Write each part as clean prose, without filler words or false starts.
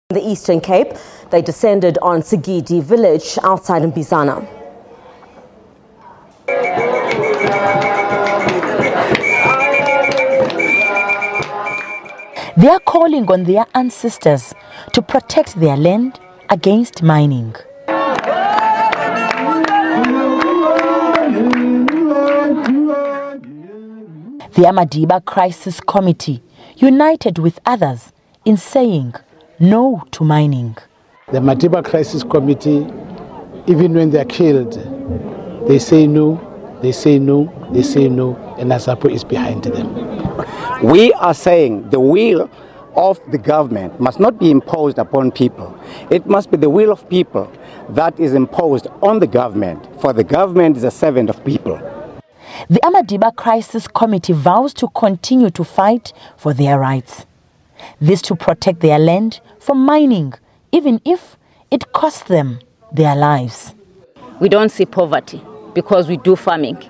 In the Eastern Cape, they descended on Sigidi Village outside Mbizana. They are calling on their ancestors to protect their land against mining. The Amadiba Crisis Committee united with others in saying no to mining. The Madiba Crisis Committee, even when they are killed, they say no, they say no, they say no, and Asapo is behind them. We are saying the will of the government must not be imposed upon people. It must be the will of people that is imposed on the government, for the government is a servant of people. The Amadiba Crisis Committee vows to continue to fight for their rights. This to protect their land from mining, even if it costs them their lives. We don't see poverty because we do farming.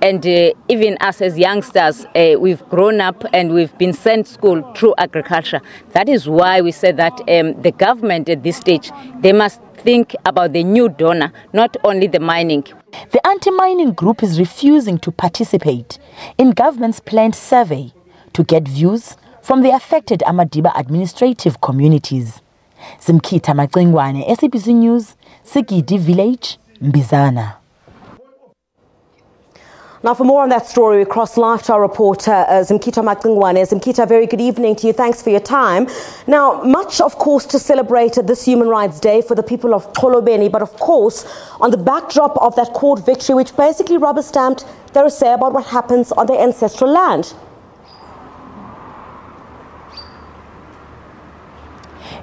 And even us as youngsters, we've grown up and we've been sent to school through agriculture. That is why we said that the government at this stage, they must think about the new donor, not only the mining. The anti-mining group is refusing to participate in government's planned survey to get views from the affected Amadiba administrative communities. Zimkhita Macingwane, SABC News, Sigidi Village, Mbizana. Now, for more on that story, we cross live to our reporter, Zimkhita Macingwane. Zimkhita, very good evening to you. Thanks for your time. Now, much, of course, to celebrate this Human Rights Day for the people of Xolobeni, but, of course, on the backdrop of that court victory, which basically rubber-stamped their say about what happens on their ancestral land.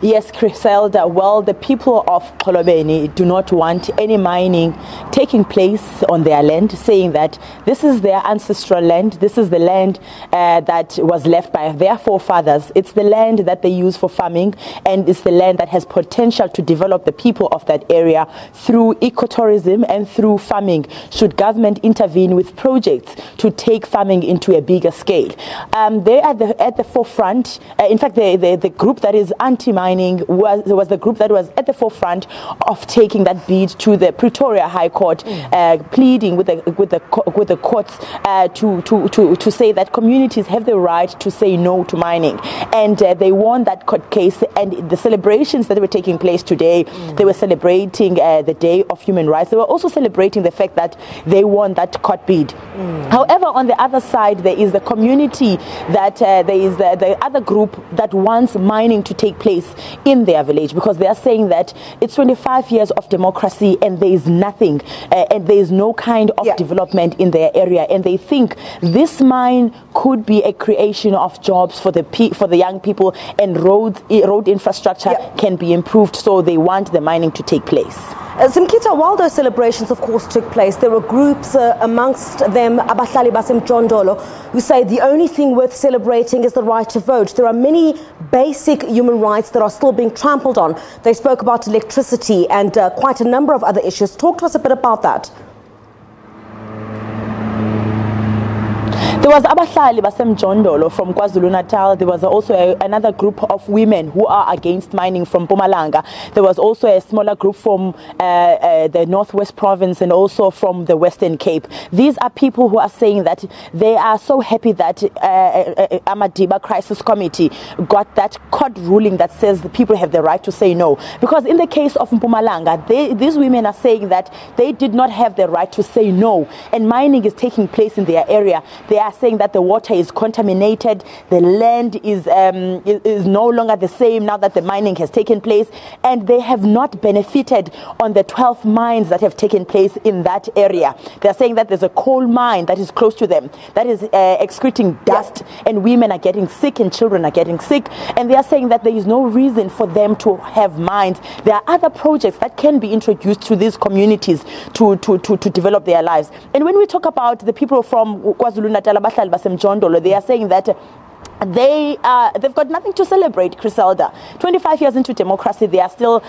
Yes, Griselda, well, the people of Xolobeni do not want any mining taking place on their land, saying that this is their ancestral land, this is the land that was left by their forefathers. It's the land that they use for farming, and it's the land that has potential to develop the people of that area through ecotourism and through farming, should government intervene with projects to take farming into a bigger scale. They are at the forefront. In fact, the group that is anti-mining was the group that was at the forefront of taking that bid to the Pretoria High Court, pleading with the courts to say that communities have the right to say no to mining, and they won that court case. And the celebrations that were taking place today, they were celebrating the Day of Human Rights. They were also celebrating the fact that they won that court bid. However, on the other side, there is the community that there is the other group that wants mining to take place in their village, because they are saying that it's 25 years of democracy and there is nothing and there is no kind of development in their area, and they think this mine could be a creation of jobs for the young people, and road infrastructure can be improved, so they want the mining to take place. Zimkhita, while those celebrations, of course, took place, there were groups, amongst them Abahlali Basemjondolo, who say the only thing worth celebrating is the right to vote. There are many basic human rights that are still being trampled on. They spoke about electricity and quite a number of other issues. Talk to us a bit about that. There was Abahlali Basemjondolo from KwaZulu-Natal. There was also another group of women who are against mining from Mpumalanga. There was also a smaller group from the Northwest Province and also from the Western Cape. These are people who are saying that they are so happy that Amadiba Crisis Committee got that court ruling that says the people have the right to say no. Because in the case of Mpumalanga, these women are saying that they did not have the right to say no, and mining is taking place in their area. They are saying that the water is contaminated, the land is no longer the same now that the mining has taken place, and they have not benefited on the 12 mines that have taken place in that area. They are saying that there's a coal mine that is close to them that is excreting dust, and women are getting sick and children are getting sick, and they are saying that there is no reason for them to have mines. There are other projects that can be introduced to these communities to develop their lives. And when we talk about the people from KwaZulu-Natal, Abahlali Basemjondolo, they are saying that they've got nothing to celebrate, Griselda. 25 years into democracy, they are still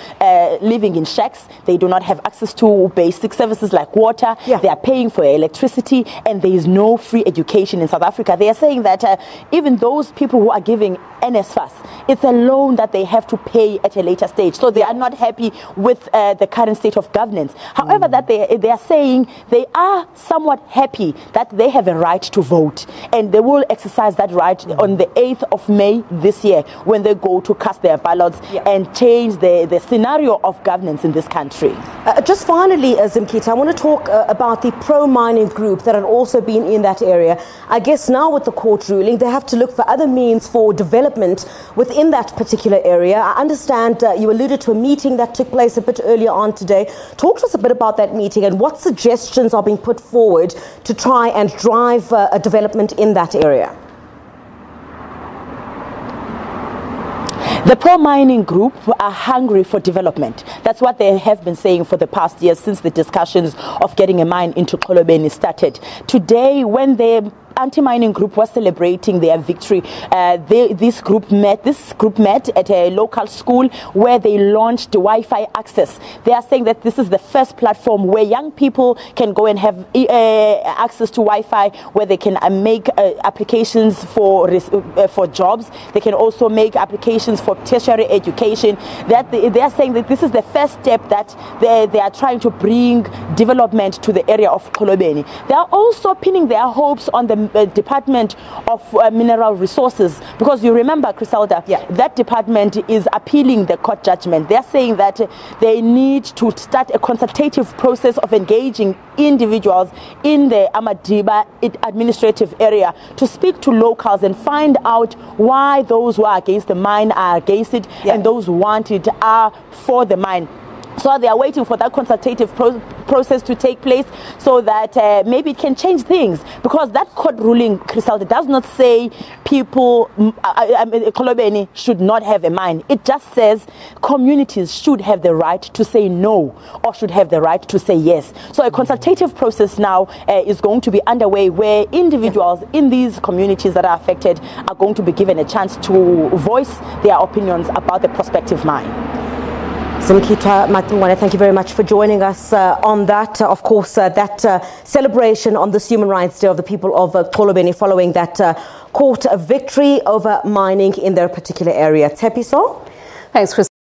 living in shacks. They do not have access to basic services like water. They are paying for electricity, and there is no free education in South Africa. They are saying that even those people who are giving NSFAS, it's a loan that they have to pay at a later stage. So they are not happy with the current state of governance. However, that they are saying they are somewhat happy that they have a right to vote, and they will exercise that right on the 8th of May this year when they go to cast their ballots and change the scenario of governance in this country. Just finally, Zimkhita, I want to talk about the pro-mining group that had also been in that area. I guess now with the court ruling, they have to look for other means for development within that particular area. I understand you alluded to a meeting that took place a bit earlier on today. Talk to us a bit about that meeting and what suggestions are being put forward to try and drive a development in that area. The pro-mining group are hungry for development. That's what they have been saying for the past years since the discussions of getting a mine into Xolobeni started. Today, when the anti-mining group was celebrating their victory, this group met at a local school where they launched Wi-Fi access. They are saying that this is the first platform where young people can go and have access to Wi-Fi, where they can make applications for jobs. They can also make applications for tertiary education. That they are saying that this is the first step that they are trying to bring development to the area of Xolobeni. They are also pinning their hopes on the Department of Mineral Resources, because you remember, Criselda, that department is appealing the court judgment. They're saying that they need to start a consultative process of engaging individuals in the Amadiba administrative area to speak to locals and find out why those who are against the mine are against it and those who want it are for the mine. So they are waiting for that consultative process to take place so that maybe it can change things. Because that court ruling, Criselda, does not say people, Xolobeni should not have a mine. It just says communities should have the right to say no or should have the right to say yes. So a consultative process now is going to be underway where individuals in these communities that are affected are going to be given a chance to voice their opinions about the prospective mine. Zimkhita Macingwane, thank you very much for joining us on that. Of course, that celebration on this Human Rights Day of the people of Xolobeni following that court victory over mining in their particular area. Tepiso? Thanks, Chris.